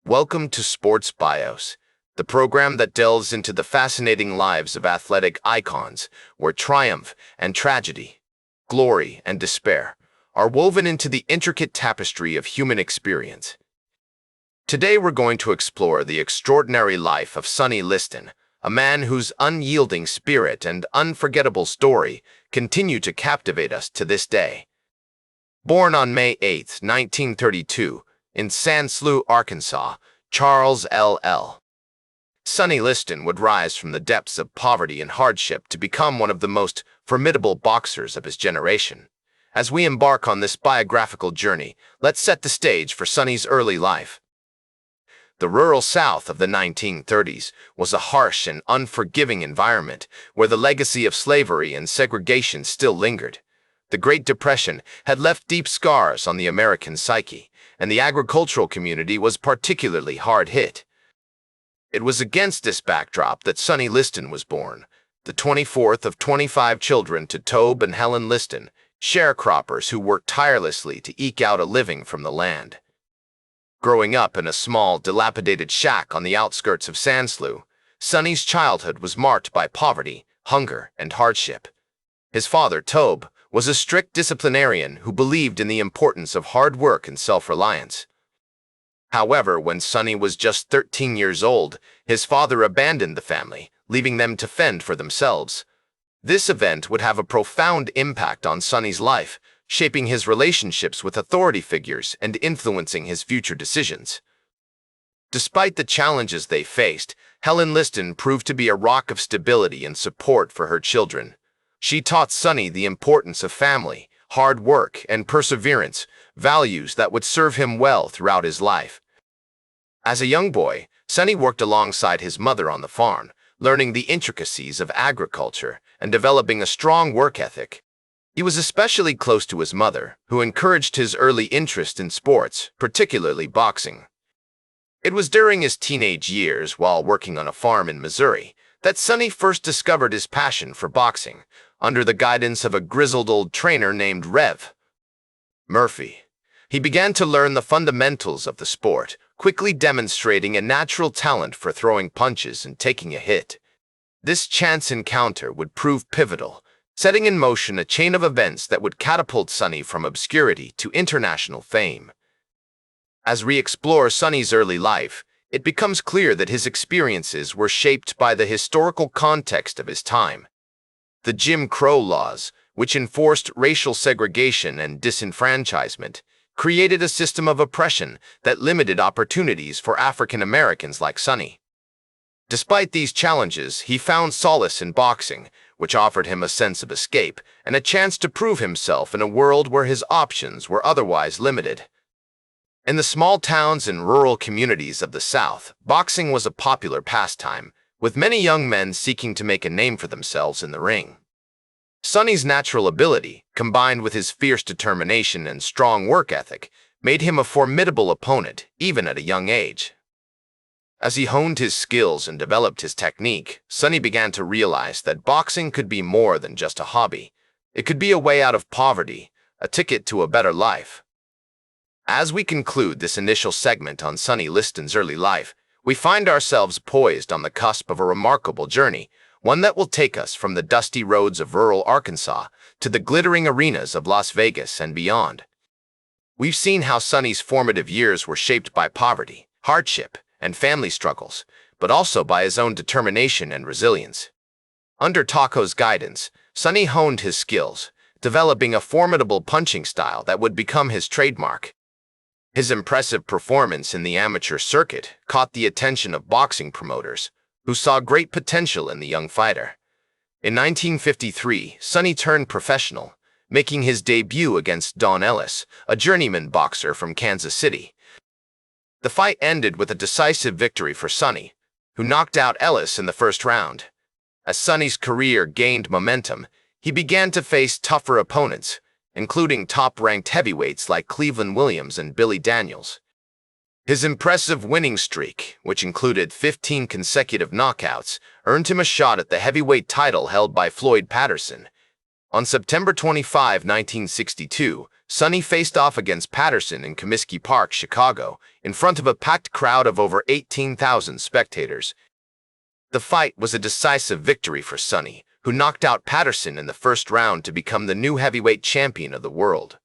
Welcome to Sports Bios, the program that delves into the fascinating lives of athletic icons, where triumph and tragedy, glory and despair, are woven into the intricate tapestry of human experience. Today we're going to explore the extraordinary life of Sonny Liston, a man whose unyielding spirit and unforgettable story continue to captivate us to this day. Born on May 8, 1932, in San Slough, Arkansas, Charles L.L. Sonny Liston would rise from the depths of poverty and hardship to become one of the most formidable boxers of his generation. As we embark on this biographical journey, let's set the stage for Sonny's early life. The rural South of the 1930s was a harsh and unforgiving environment where the legacy of slavery and segregation still lingered. The Great Depression had left deep scars on the American psyche, and the agricultural community was particularly hard hit. It was against this backdrop that Sonny Liston was born, the 24th of 25 children to Tobe and Helen Liston, sharecroppers who worked tirelessly to eke out a living from the land. Growing up in a small, dilapidated shack on the outskirts of San Slough, Sonny's childhood was marked by poverty, hunger, and hardship. His father, Tobe, was a strict disciplinarian who believed in the importance of hard work and self-reliance. However, when Sonny was just 13 years old, his father abandoned the family, leaving them to fend for themselves. This event would have a profound impact on Sonny's life, shaping his relationships with authority figures and influencing his future decisions. Despite the challenges they faced, Helen Liston proved to be a rock of stability and support for her children. She taught Sonny the importance of family, hard work, and perseverance, values that would serve him well throughout his life. As a young boy, Sonny worked alongside his mother on the farm, learning the intricacies of agriculture and developing a strong work ethic. He was especially close to his mother, who encouraged his early interest in sports, particularly boxing. It was during his teenage years, while working on a farm in Missouri, that Sonny first discovered his passion for boxing, under the guidance of a grizzled old trainer named Rev. Murphy. He began to learn the fundamentals of the sport, quickly demonstrating a natural talent for throwing punches and taking a hit. This chance encounter would prove pivotal, setting in motion a chain of events that would catapult Sonny from obscurity to international fame. As we explore Sonny's early life, it becomes clear that his experiences were shaped by the historical context of his time. The Jim Crow laws, which enforced racial segregation and disenfranchisement, created a system of oppression that limited opportunities for African Americans like Sonny. Despite these challenges, he found solace in boxing, which offered him a sense of escape and a chance to prove himself in a world where his options were otherwise limited. In the small towns and rural communities of the South, boxing was a popular pastime, with many young men seeking to make a name for themselves in the ring. Sonny's natural ability, combined with his fierce determination and strong work ethic, made him a formidable opponent, even at a young age. As he honed his skills and developed his technique, Sonny began to realize that boxing could be more than just a hobby. It could be a way out of poverty, a ticket to a better life. As we conclude this initial segment on Sonny Liston's early life, we find ourselves poised on the cusp of a remarkable journey, one that will take us from the dusty roads of rural Arkansas to the glittering arenas of Las Vegas and beyond. We've seen how Sonny's formative years were shaped by poverty, hardship, and family struggles, but also by his own determination and resilience. Under Taco's guidance, Sonny honed his skills, developing a formidable punching style that would become his trademark. His impressive performance in the amateur circuit caught the attention of boxing promoters, who saw great potential in the young fighter. In 1953, Sonny turned professional, making his debut against Don Ellis, a journeyman boxer from Kansas City. The fight ended with a decisive victory for Sonny, who knocked out Ellis in the first round. As Sonny's career gained momentum, he began to face tougher opponents, including top-ranked heavyweights like Cleveland Williams and Billy Daniels. His impressive winning streak, which included 15 consecutive knockouts, earned him a shot at the heavyweight title held by Floyd Patterson. On September 25, 1962, Sonny faced off against Patterson in Comiskey Park, Chicago, in front of a packed crowd of over 18,000 spectators. The fight was a decisive victory for Sonny, who knocked out Patterson in the first round to become the new heavyweight champion of the world.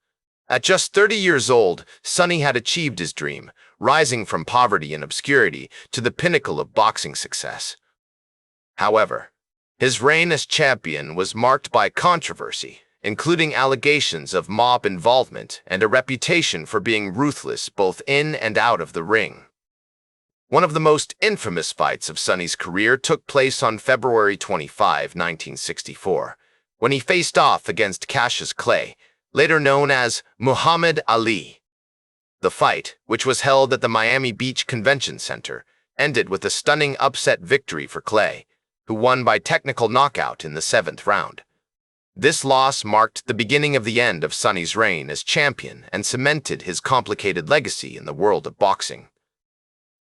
At just 30 years old, Sonny had achieved his dream, rising from poverty and obscurity to the pinnacle of boxing success. However, his reign as champion was marked by controversy, including allegations of mob involvement and a reputation for being ruthless both in and out of the ring. One of the most infamous fights of Sonny's career took place on February 25, 1964, when he faced off against Cassius Clay, later known as Muhammad Ali. The fight, which was held at the Miami Beach Convention Center, ended with a stunning upset victory for Clay, who won by technical knockout in the 7th round. This loss marked the beginning of the end of Sonny's reign as champion and cemented his complicated legacy in the world of boxing.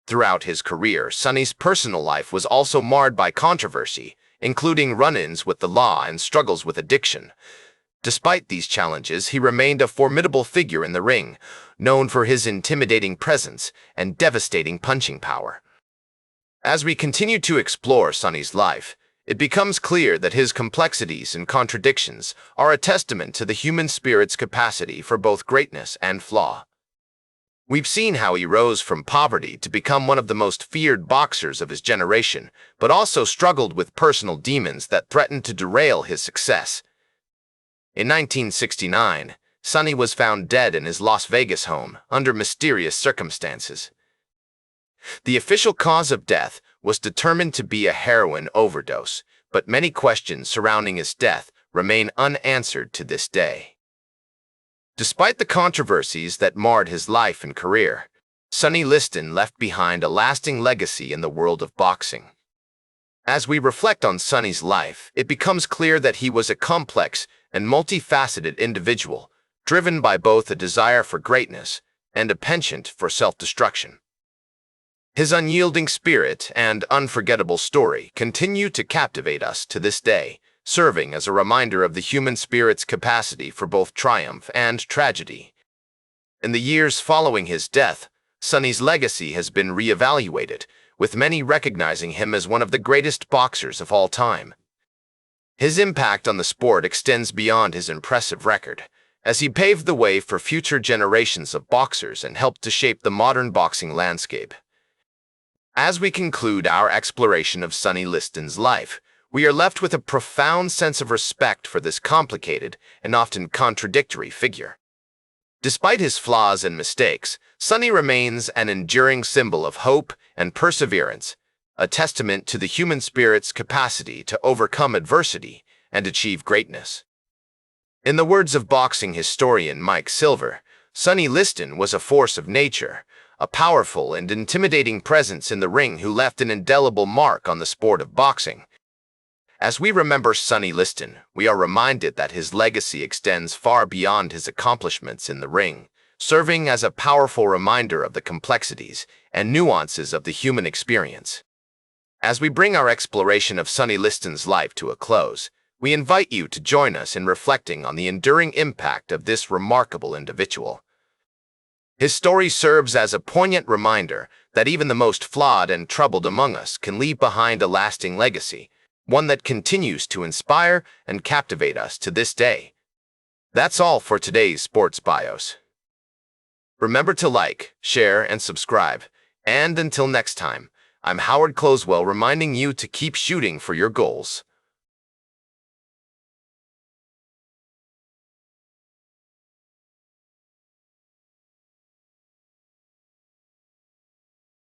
Throughout his career, Sonny's personal life was also marred by controversy, including run-ins with the law and struggles with addiction. Despite these challenges, he remained a formidable figure in the ring, known for his intimidating presence and devastating punching power. As we continue to explore Sonny's life, it becomes clear that his complexities and contradictions are a testament to the human spirit's capacity for both greatness and flaw. We've seen how he rose from poverty to become one of the most feared boxers of his generation, but also struggled with personal demons that threatened to derail his success. In 1969, Sonny was found dead in his Las Vegas home under mysterious circumstances. The official cause of death was determined to be a heroin overdose, but many questions surrounding his death remain unanswered to this day. Despite the controversies that marred his life and career, Sonny Liston left behind a lasting legacy in the world of boxing. As we reflect on Sonny's life, it becomes clear that he was a complex and multifaceted individual, driven by both a desire for greatness and a penchant for self-destruction. His unyielding spirit and unforgettable story continue to captivate us to this day, serving as a reminder of the human spirit's capacity for both triumph and tragedy. In the years following his death, Sonny's legacy has been reevaluated, with many recognizing him as one of the greatest boxers of all time. His impact on the sport extends beyond his impressive record, as he paved the way for future generations of boxers and helped to shape the modern boxing landscape. As we conclude our exploration of Sonny Liston's life, we are left with a profound sense of respect for this complicated and often contradictory figure. Despite his flaws and mistakes, Sonny remains an enduring symbol of hope and perseverance, a testament to the human spirit's capacity to overcome adversity and achieve greatness. In the words of boxing historian Mike Silver, Sonny Liston was a force of nature, a powerful and intimidating presence in the ring who left an indelible mark on the sport of boxing. As we remember Sonny Liston, we are reminded that his legacy extends far beyond his accomplishments in the ring, serving as a powerful reminder of the complexities and nuances of the human experience. As we bring our exploration of Sonny Liston's life to a close, we invite you to join us in reflecting on the enduring impact of this remarkable individual. His story serves as a poignant reminder that even the most flawed and troubled among us can leave behind a lasting legacy, one that continues to inspire and captivate us to this day. That's all for today's Sports Bios. Remember to like, share, and subscribe. And until next time, I'm Howard Closewell reminding you to keep shooting for your goals.